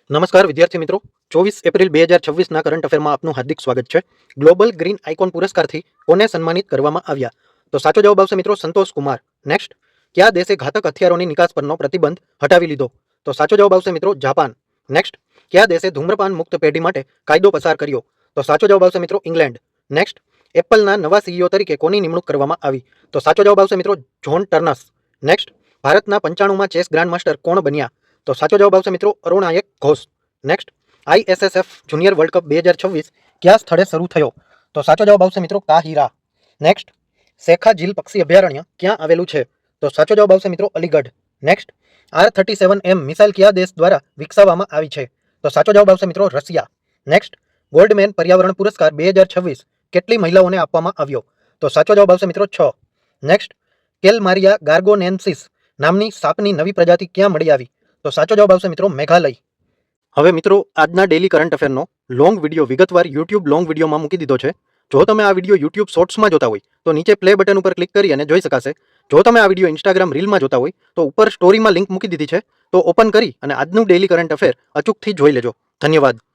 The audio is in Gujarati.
નમસ્કાર વિદ્યાર્થી મિત્રો, 24 એપ્રિલ 2026ના કરંટ અફેરમાં આપનું હાર્દિક સ્વાગત છે. ગ્લોબલ ગ્રીન આઇકોન પુરસ્કારથી કોને સન્માનિત કરવામાં આવ્યા? તો સાચો જવાબ આવશે મિત્રો સંતોષ કુમાર. નેક્સ્ટ, કયા દેશે ઘાતક હથિયારોની નિકાસ પરનો પ્રતિબંધ હટાવી લીધો? તો સાચો જવાબ આવશે મિત્રો જાપાન. નેક્સ્ટ, કયા દેશે ધૂમ્રપાન મુક્ત પેઢી માટે કાયદો પસાર કર્યો? તો સાચો જવાબ આવશે મિત્રો ઇંગ્લેન્ડ. નેક્સ્ટ, એપલના નવા સીઈઓ તરીકે કોની નિમણૂક કરવામાં આવી? તો સાચો જવાબ આવશે મિત્રો જ્હોન ટર્નસ. નેક્સ્ટ, ભારતના 95માં ચેસ ગ્રાન્ડ માસ્ટર કોણ બન્યા? તો સાચો જવાબ આવશે મિત્રો Arunayak Ghosh. Next, ISSF junior world cup 2026 કયા સ્થળે શરૂ થયો? તો સાચો જવાબ આવશે મિત્રો કાહિરા. નેક્સ્ટ, શેખા ઝીલ પક્ષી અભયારણ્ય ક્યાં આવેલું છે? તો સાચો જવાબ આવશે મિત્રો અલીગઢ. નેક્સ્ટ, R-37M મિસાઇલ કયા દેશ દ્વારા વિકસાવવામાં આવી છે? તો સાચો જવાબ આવશે મિત્રો રશિયા. નેક્સ્ટ, ગોલ્ડમેન પર્યાવરણ પુરસ્કાર 2026 કેટલી મહિલાઓને આપવામાં આવ્યો? તો સાચો જવાબ આવશે મિત્રો 6. નેક્સ્ટ, કેલમારિયા ગાર્ગોનેન્સિસ નામની સાપની નવી પ્રજાતિ ક્યાં મળી આવી? તો સાચો જવાબ આવશે મિત્રો મેઘાલય. હવે મિત્રો, આજના ડેલી કરંટ અફેરનો લોંગ વિડીયો વિગતવાર યુટ્યુબ લોંગ વિડીયોમાં મૂકી દીધો છે. જો તમે આ વિડીયો યુટ્યુબ શોર્ટ્સમાં જોતા હોય તો નીચે પ્લે બટન ઉપર ક્લિક કરી અને જોઈ શકાશે. જો તમે આ વિડીયો ઇન્સ્ટાગ્રામ રીલમાં જોતા હોય તો ઉપર સ્ટોરીમાં લિંક મૂકી દીધી છે, તો ઓપન કરી અને આજનું ડેલી કરંટ અફેર અચૂકથી જોઈ લેજો. ધન્યવાદ.